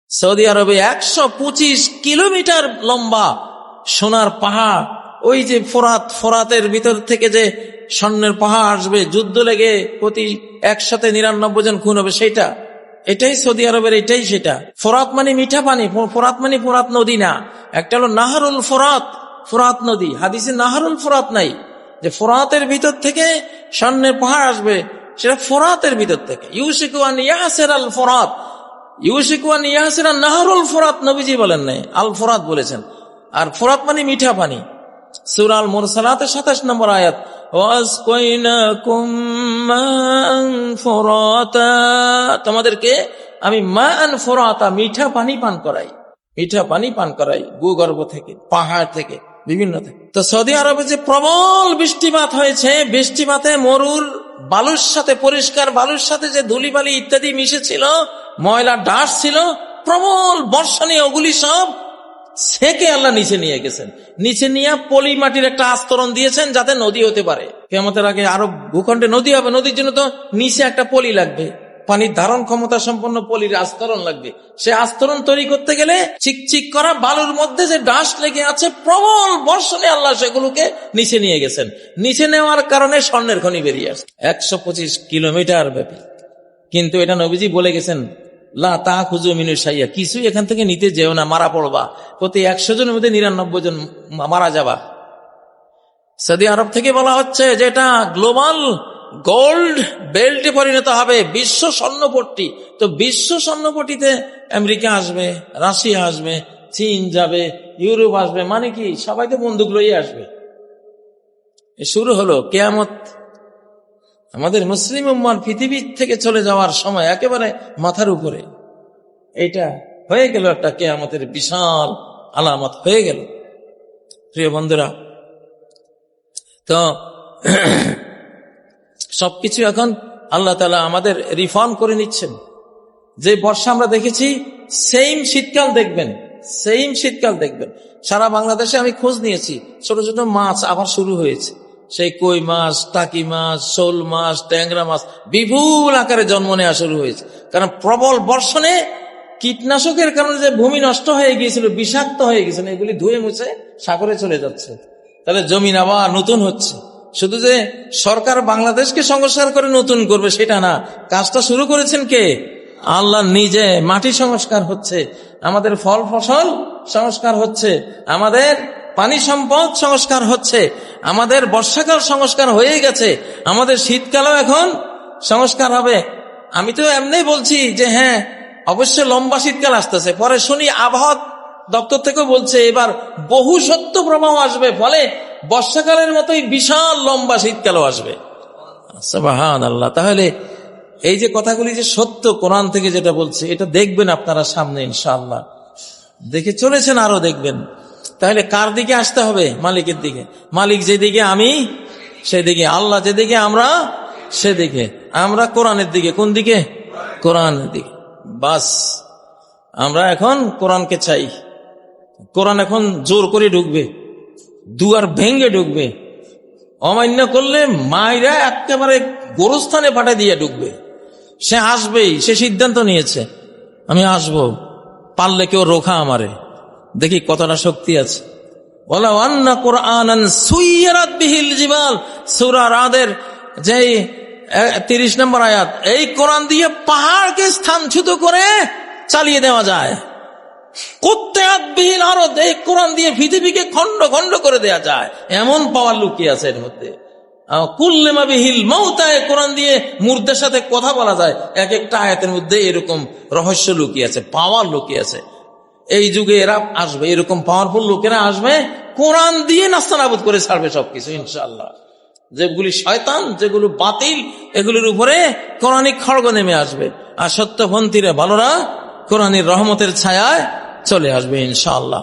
Saudi আরবে 125 kilometre লম্বা সোনার পাহাড়, ওই যে ফোরাতের ভিতর থেকে যে স্বর্ণের পাহাড় আসবে, যুদ্ধ লেগে প্রতি 199 জন খুন হবে, সেটা এটাই সৌদি আরবের, এটাই সেটা। ফোরাত মানে মিঠা পানি, ফোরাত মানে ফোরাত নদী না, একটা হলো নাহারুল ফোরাত, ফোরাত নদী। হাদিসে নাহারুল ফোরাত নাই, যে ফোরাতের ভিতর থেকে স্বর্ণের পাহাড় আসবে, সেটা ফোরাতের ভিতর থেকে। ইউশিকু আন ইয়াসির আল ফোরাত, ইউশিকু আন ইয়াসির আন নাহারুল ফোরাত নবীজি বলেন নাই, আল ফোরাত বলেছেন। আর ফোরাত মানে মিঠা পানি। সূরা আল মুরসালাতের 27 নম্বর আয়াত, ওয়াসকাইনাকুম মাআন ফুরাতা, তোমাদেরকে আমি মাআন ফুরাতা, মিঠা পানি পান করাই, মিঠা পানি পান করাই ভূগর্ভ থেকে, পাহাড় থেকে, বিভিন্ন থেকে। তো সৌদি আরবে যে প্রবল বৃষ্টিপাত হয়েছে, বৃষ্টিপাতে মরুর বালুর সাথে, পরিষ্কার বালুর সাথে যে ধুলিবালি ইত্যাদি মিশেছিল, ময়লা ডাস ছিল, প্রবল বর্ষণে ওগুলি সব সেকে আল্লাহ নিচে নিয়ে গেছেন। নিচে নিয়ে পলি মাটির একটা আস্তরণ দিয়েছেন, যাতে নদী হতে পারে। কিয়ামতের আগে আরো ভূখণ্ডে নদী হবে, নদীর জন্য তো নিচে একটা পলি লাগবে, পানির ধারণ ক্ষমতা সম্পন্ন পলির আস্তরণ লাগবে। সে আস্তরণ তৈরি করতে গেলে চিকচিক করা বালুর মধ্যে যে ডাস্ট লেগে আছে, প্রবল বর্ষণে আল্লাহ সেগুলোকে নিচে নিয়ে গেছেন। নিচে নেওয়ার কারণে স্বর্ণের খনি বেরিয়ে আসে 125 কিলোমিটার ব্যাপী। কিন্তু এটা নবীজি বলে গেছেন, লা তা খুঁজো মিনু সাইয়া, কিছুই এখান থেকে নিতে যেও না, মারা পড়বা। প্রতি 100 জনের মধ্যে 99 জন মারা যাবা। সৌদি আরব থেকে বলা হচ্ছে যে এটা গ্লোবাল গোল্ড বেল্টে পরিণত হবে, বিশ্ব স্বর্ণপট্টি। তো বিশ্ব স্বর্ণপট্টিতে আমেরিকা আসবে, রাশিয়া আসবে, চীন যাবে, ইউরোপ আসবে, মানে কি সবাই তো বন্দুক লইয়ে আসবে। শুরু হলো কিয়ামত। আমাদের মুসলিম উম্মার পৃথিবী থেকে চলে যাওয়ার সময় একেবারে মাথার উপরে। এটা হয়ে গেল একটা কিয়ামতের বিশাল আলামত হয়ে গেল। প্রিয় বন্ধুরা, তো সবকিছু এখন আল্লাহ তাআলা আমাদের রিফর্ম করে নিচ্ছেন। যে বর্ষা আমরা দেখেছি, সেম শীতকাল দেখবেন, সেম শীতকাল দেখবেন। সারা বাংলাদেশে আমি খোঁজ নিয়েছি, ছোট ছোট মাছ আবার শুরু হয়েছে। সেই কই মাছ, টাকি মাছ, শোল মাছ, ট্যাংরা মাছ বিপুল আকারে জন্ম নেওয়া শুরু হয়েছে। কারণ প্রবল বর্ষণে কীটনাশকের কারণে যে ভূমি নষ্ট হয়ে গিয়েছিল, বিষাক্ত হয়ে গেছিল, এগুলি ধুয়ে মুছে সাগরে চলে যাচ্ছে। তাহলে জমিন আবার নতুন হচ্ছে। শুধু যে সরকার বাংলাদেশকে সংস্কার করে নতুন করবে সেটা না, কাজটা শুরু করেছেন কে? আল্লাহ নিজে। মাটি সংস্কার হচ্ছে, আমাদের ফল ফসল সংস্কার হচ্ছে, আমাদের পানি সম্পদ সংস্কার হচ্ছে, আমাদের বর্ষাকাল সংস্কার হয়ে গেছে, আমাদের শীতকালও এখন সংস্কার হবে। আমি তো এমনি বলছি যে হ্যাঁ অবশ্যই লম্বা শীতকাল আসতেছে, পরে শুনি আবহাওয়া দপ্তর থেকেও বলছে এবার বহু সত্য প্রবাহ আসবে, ফলে বর্ষাকালের মতোই বিশাল লম্বা শীতকালও আসবে। সুবহানাল্লাহ। তাহলে এই যে কথাগুলি যে সত্য, কোরআন থেকে যেটা বলছে, এটা দেখবেন আপনারা সামনে ইনশাআল্লাহ, দেখে চলেছেন, আরো দেখবেন। তাহলে কার দিকে আসতে হবে? মালিকের দিকে। মালিক যেদিকে আমি সেদিকে, আল্লাহ যেদিকে আমরা সেদিকে। আমরা কোরআনের দিকে। কোন দিকে? কোরআনের দিকে। বাস আমরা এখন কোরআনকে চাই। কোরআন এখন জোর করে ঢুকবে, দুয়ার ভেঙ্গে ঢুকবে। অমান্য করলে মায়েরা একেবারে গোরস্থানে পাঠা দিয়ে ঢুকবে। সে আসবেই, সে সিদ্ধান্ত নিয়েছে আমি আসবো, পারলে কেউ রোখা আমারে। দেখি কতটা শক্তি আছে। ওয়ালাউ আন্না কুরআনান সুইয়ারাত বিহিল জিবাল, সূরা রাদের যে 30 নম্বর আয়াত। এই কোরআন দিয়ে পাহাড়কে স্থানচ্যুত করে চালিয়ে দেওয়া যায়। কুত্তাত বিহিল আরদ, এই কোরআন দিয়ে পৃথিবীকে খণ্ড খণ্ড করে দেওয়া যায়, এমন পাওয়ার লুকিয়ে আছে এর মধ্যে। কুল্লিমা বিহিল মাউতা, কোরআন দিয়ে মুর্দার সাথে কথা বলা যায়। এক একটা আয়াতের মধ্যে এরকম রহস্য লুকিয়ে আছে, পাওয়ার লুকিয়ে আছে। এই যুগে এরা আসবে, এরকম পাওয়ারফুল লোকেরা আসবে, কোরআন দিয়ে নাস্তানাবুদ করে ছাড়বে সবকিছু ইনশাআল্লাহ। যেগুলি শয়তান, যেগুলো বাতিল, এগুলির উপরে কোরআনিক খড়গ নেমে আসবে। আর সত্যপন্থীরা ভালোরা কোরআনের রহমতের ছায়ায় চলে আসবে ইনশাআল্লাহ।